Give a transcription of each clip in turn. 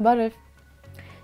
Բարև։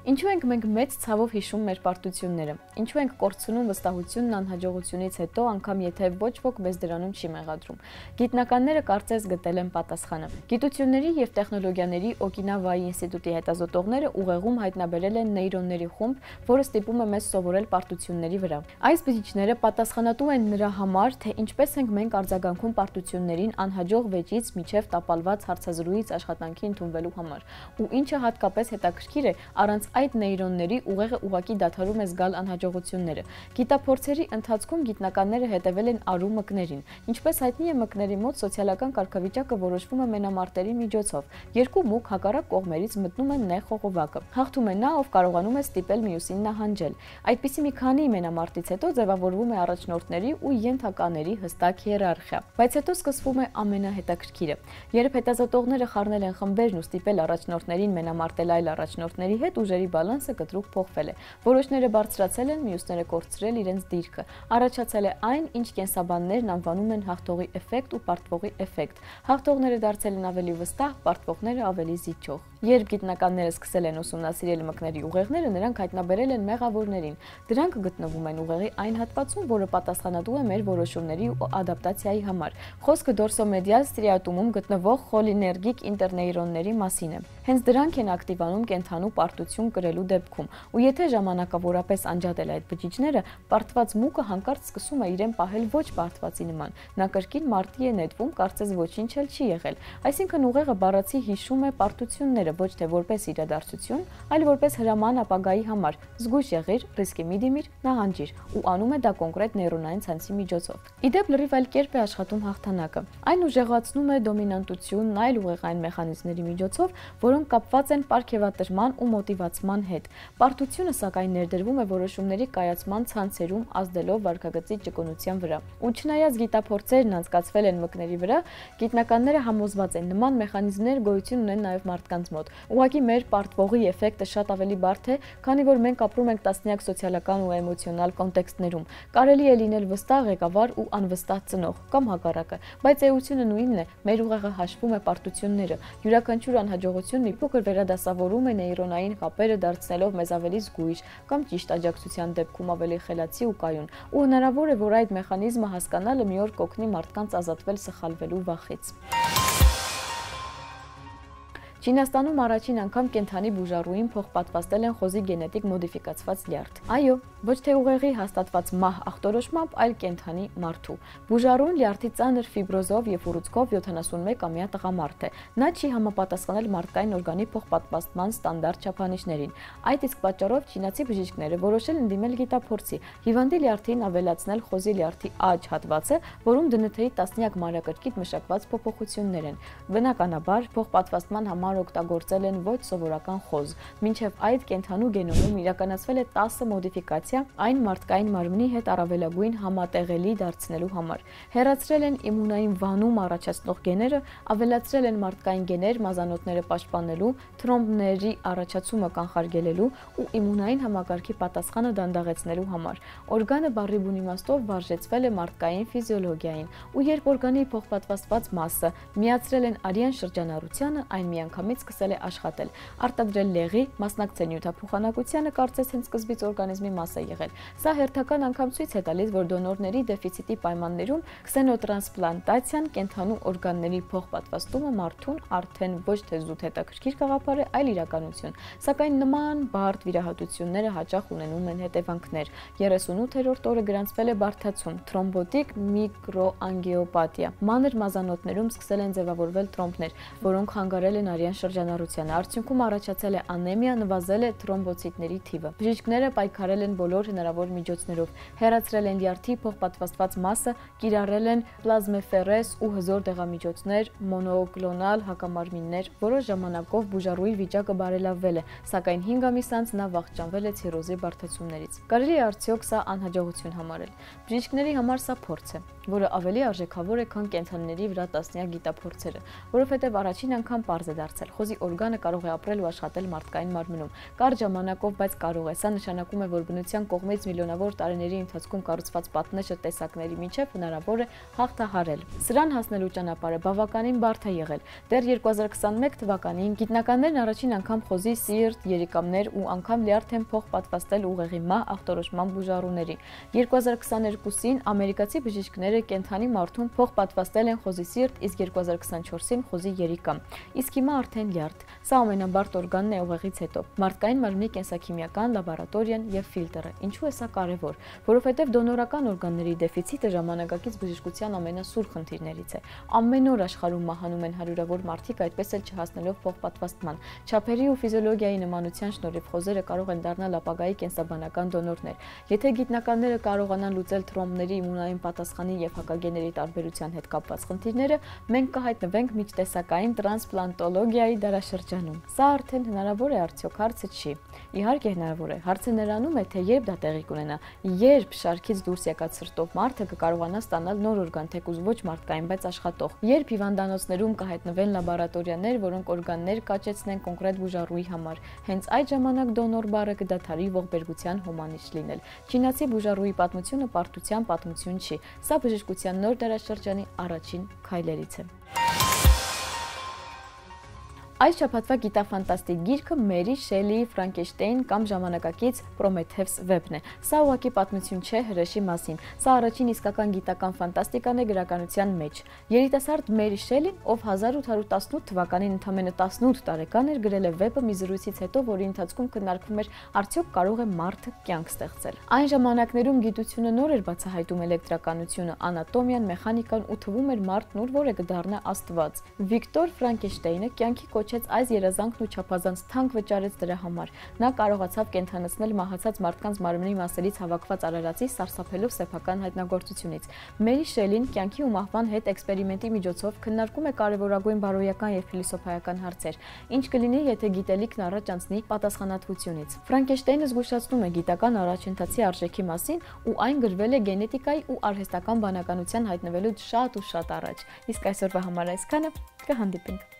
Ինչու ենք մենք մեծ ցավով հիշում մեր պարտությունները։ Ինչու ենք կորցնում վստահությունն անհաջողությունից հետո, անգամ եթե ոչ ոք մեզ դրանում չի մեղադրում։ Գիտնականները կարծես գտել են պատասխանը։ Գիտությունների եւ տեխնոլոգիաների Օկինավայի ինստիտուտի հետազոտողները ուղեղում հայտնաբերել են նեյրոնների խումբ, որը ստիպում է մեզ սովորել պարտությունների վրա։ Այս բջիջները պատասխանատու են նրա համար, թե ինչպես ենք մենք արձագանքում պարտություններին անհաջող վեճից մինչև տապալված հարցազրույց աշխատանքի ընդունվելու համար։ Ու ինչը հատկապես հետաքրքիր է, առանց այդ նեյրոնների ուղեղը ուղղակի դադարում է զգալ անհաջողությունները։ Գիտափորձերի ընթացքում գիտնականները հետևել են արու մկներին։ Ինչպես հայտնի է, մկների մոտ սոցիալական կարգավիճակը որոշվում է մենամարտերի միջոցով։ Երկու մուկ հակառակ կողմերից մտնում են նեղ խողովակը։ Հաղթում է նա, ով կարողանում է ստիպել մյուսին նահանջել։ Այդպիսի մի քանի մենամարտից հետո ձևավորվում է առաջնորդների ու ենթակաների հստակ հիերարխիա։ Բայց հետո սկսվում է ամենահետաքրքիրը։ Երբ հետազոտողները խառնել են խմբերն ու ստիպել առաջնորդներին մենամարտել այլ առաջնորդների հետ, ուժերի բալանսը կտրուկ փոխվել է։ Որոշները բարձրացել են, մյուսները կորցրել իրենց դիրքը։ Առաջացել է այն, ինչ կենսաբաններն անվանում են հաղթողի էֆեկտ ու պարտվողի էֆեկտ։ Հաղթողները դարձել են ավելի վստահ, պարտվողները ավելի զիջող։ Երբ գիտնականները սկսել են ուսումնասիրել մկների ուղեղները, նրանք հայտնաբերել են մեղավորներին։ Դրանք գտնվում են ուղեղի այն հատվածում, որը պատասխանատու է մեր որոշումների ու ադապտացիայի համար։ Խոսքը դորսոմեդիալ ստրիատումում գտնվող խոլիներգիկ ինտերնեյրոնների մասին է։ Հենց դրանք են ակտիվանում կենդանու պարտություն կրելու դեպքում, ու եթե ժամանակավորապես անջատել այդ բջիջները, պարտված մուկը հանկարծ սկսում է իրեն պահել ոչ պարտվածի նման։ Նա կրկին մարտի է նետվում, կարծես ոչինչ էլ չի եղել։ Այսինքն ուղեղը բառացի հիշում է պարտությունները ոչ թե որպես իրադարձություն, այլ որպես հրաման ապագայի համար։ Զգույշ եղիր, ռիսկի մի դիմիր, նահանջիր, ու անում է դա կոնկրետ նեյրոնային ցանցի միջոցով։ Իդեպ լրիվ այլ կերպ է աշխատում հաղթանակը։ Այն ուժեղացնում է դոմինանտությունն այլ ուղեղային մեխանիզմների միջոցով, որոնք կապված են պարգևատրման ու մոտիվացման հետ։ Պարտությունը սակայն ներդրվում է որոշումների կայացման ցանցերում, ազդելով վարքագծի ճկունության վրա։ Ու չնայած գիտափորձերն անցկացվել են մկների վրա, գիտնականները համոզված են նման մեխանիզմներ գոյություն ունեն նաև մարդկանց մոտ։ Ուղղակի մեր պարտվողի էֆեկտը շատ ավելի բարդ է, քանի որ մենք ապրում ենք տասնյակ սոցիալական ու էմոցիոնալ կոնտեքստներում։ Կարելի է լինել վստահ ղեկավար ու անվստահ ծնող կամ հակառակը, բայց էությունը նույնն է, մեր ուղեղը հաշվում է պարտությունները։ Յուրաքանչյուր անհաջողություն մի փոքր վերադասավորում է նեյրոնային կապերը, դարձնելով մեզ ավելի զգույշ կամ ճիշտ աջակցության դեպքում ավելի խելացի ու կայուն։ Ու հնարավոր է, որ այդ մեխանիզմը հասկանալը մի օր կօգնի մարդկանց ազատվել սխալվելու վախից։ Չինաստանում առաջին անգամ կենդանի բուժառուին փոխպատվաստել են խոզի գենետիկ մոդիֆիկացված լյարդ։ Այո, ոչ թե ուղեղի հաստատված մահ ախտորոշմամբ, այլ կենդանի մարդու։ Բուժառուն լյարդի ծանր ֆիբրոզով եւ ուռուցքով 71-ամյա տղամարդ է։ Նա չի համապատասխանել մարդկային օրգանի փոխպատվաստման ստանդարտ չափանիշներին։ Այդ իսկ պատճառով չինացի բժիշկները որոշել են դիմել գիտափորձի, հիվանդի լյարդին ավելացնել խոզի լյարդի աջ հատվածը, որում ԴՆԹ-ի տասնյակ մանրակրկիտ մշակված փոփոխություններ են։ Բնականաբար, փոխպատվաստման համար օգտագործել են ոչ սովորական խոզ։ Մինչև այդ կենդանու գենոմում իրականացվել է 10 մոդիֆիկացիա այն մարդկային մարմնի հետ առավելագույն համատեղելի դարձնելու համար։ Հեռացրել են իմունային վանում առաջացնող գեները, ավելացրել են մարդկային գեներ մազանոթները պաշտպանելու, թրոմբների առաջացումը կանխարգելելու ու իմունային համակարգի պատասխանը դանդաղեցնելու համար։ Օրգանը բառի բուն իմաստով վարժեցվել է մարդկային ֆիզիոլոգիային, ու երբ օրգանի փոխպատվաստված մասը միացրել են արյան շրջանառությանը, այն միանգամից սկսել է աշխատել, արտադրել լեղի, մասնակցել նյութափոխանակությանը, կարծես հենց սկզբից օրգանիզմի մաս է եղել։ Սա հերթական անգամ ցույց է տալիս, որ դոնորների դեֆիցիտի պայմաններում քսենոտրանսպլանտացիան, կենդանու օրգանների փոխպատվաստումը մարդուն արդեն ոչ թե զուտ հետաքրքիր գաղափար է, այլ իրականություն։ Սակայն նման բարդ վիրահատությունները հաճախ ունենում են հետևանքներ։ 38-րդ օրը գրանցվել է բարդացում, թրոմբոտիկ միկրոանգիոպաթիա։ Մանր մազանոթներում սկսել են ձևավորվել թրոմբներ, որոնք հանգարել են արյան շրջանառությանը։ Արդյունքում առաջացել է անեմիա, նվազել է թրոմբոցիտների թիվը։ Բժիշկները պայքարել են բոլոր հնարավոր միջոցներով, հեռացրել են լյարդի փոխպատվաստված մասը, կիրառել են պլազմեֆերեզ ու հզոր դեղամիջոցներ, մոնոկլոնալ հակամարմիններ։ Որոշ ժամանակով բուժառուի վիճակը բարելավվել է, սակայն 5 ամիս անց նա վախճանվել է ցիրոզի բարդացումներից։ Կարելի է արդյոք սա անհաջողություն համարել։ Բժիշկների համար սա փորձ է։ որը ավելի արժեքավոր է, քան կենդանիների վրա տասնյակ գիտափորձերը, որովհետև առաջին անգամ պարզ է դարձել, խոզի օրգանը կարող է ապրել ու աշխատել մարդկային մարմնում։ Կարճ ժամանակով, բայց կարող է։ Սա նշանակում է, որ բնության կողմից միլիոնավոր տարիների ընթացքում կառուցված պատնեշը տեսակների միջև հնարավոր է հաղթահարել։ Սրան հասնելու ճանապարհը բավականին բարդ է եղել։ Դեռ 2021 թվականին գիտնականներն առաջին անգամ խոզի սիրտ, երիկամներ ու անգամ լյարդ են փող պատվաստել ուղեղի մահ ախտորոշման բուժառուների։ 2022-ին ամերիկացի բժիշկները կենդանի մարդուն փող պատվաստել են խոզի սիրտ, իսկ 2024-ին խոզի երիկամ։ Իսկ հիմա արդեն լյարդ։ Սա ամենաբարդ օրգանն է ուղեղից հետո։ Մարդկային մարմնի կենսաքիմիական լաբորատորիան եւ ֆիլտրը։ Ինչու է սա կարևոր։ Որովհետեւ դոնորական օրգանների դեֆիցիտը ժամանակակից բժշկության ամենասուր խնդիրներից է։ Ամեն օր աշխարհում մահանում են հարյուրավոր մարդիկ, այդպես էլ չհասնելով փոխպատվաստման։ Չափերի ու ֆիզիոլոգիայի նմանության շնորհիվ խոզերը կարող են դառնալ ապագայի կենսաբանական դոնորներ։ Եթե գիտնականները կարողանան լուծել թրոմբների իմունային պատասխանի եւ հակագեների տարբերության հետ կապված խնդիրները, մենք կհայտնվենք միջտեսակային տրանսպլանտոլոգիայի դարաշրջանում։ Սա արդեն հնարավոր է արդյոք, հարցը չի։ Իհարկե հնարավոր է։ Հարցը նրանում է, թե երբ դա տեղի կունենա, երբ շարքից դուրս եկած սրտով մարդը կկարողանա ստանալ նոր օրգան, թեկուզ ոչ մարդկային, բայց աշխատող, երբ հիվանդանոցներում կհայտնվեն լաբորատորիաներ, որոնք օրգաններ կաճեցնեն կոնկրետ բուժառուի համար։ Հենց այդ ժամանակ դոնոր բառը կդադարի ողբերգության հոմանիշ լինել։ Չինացի բուժառուի պատմությունը պարտության պատմություն չի։ Սա բժշկության նոր դարաշրջանի առաջին քայլերից է։ Այս շաբաթվա գիտաֆանտաստիկ գիրքը Մերի Շելիի Ֆրանկենշտեյն կամ ժամանակակից Պրոմեթևս վեպն է։ Սա ուղղակի պատմություն չէ հրեշի մասին։ Սա առաջին իսկական գիտական ֆանտաստիկան է գրականության մեջ։ Երիտասարդ Մերի Շելին, ով 1818 թվականին ընդամենը 18 տարեկան էր, գրել է վեպը մի զրույցից հետո, որի ընթացքում քննարկվում էր արդյոք կարող է մարդը կյանք ստեղծել։ Այն ժամանակներում գիտությունը նոր էր բացահայտում էլեկտրականությունը, անատոմիան, մեխանիկան ու թվում էր մարդն ուր որը կդառնա աստված։ Վիկտոր Ֆրանկենշտեյնը կյանքի այս երազանքն ու չափազանց թանկ վճարեց դրա համար։ Նա կարողացավ կենդանացնել մահացած մարդկանց մարմնի մասերից հավաքված արարածի սարսափելով սեփական հայտնագործությունից։ Մերի Շելին կյանքի ու մահվան հետ էքսպերիմենտի միջոցով քննարկում է կարևորագույն բարոյական եւ փիլիսոփայական հարցեր։ Ինչ կլինի, եթե գիտելիքն առաջ անցնի պատասխանատվությունից։ Ֆրանկենշտեյնը զգուշացնում է գիտական առաջընթացի արժեքի մասին ու այն գրվել է գենետիկայի ու արհեստական բանականության հայտնվելուց շատ ու շատ առաջ։ Իսկ այսօրվա համար այսքանը, կհանդիպենք։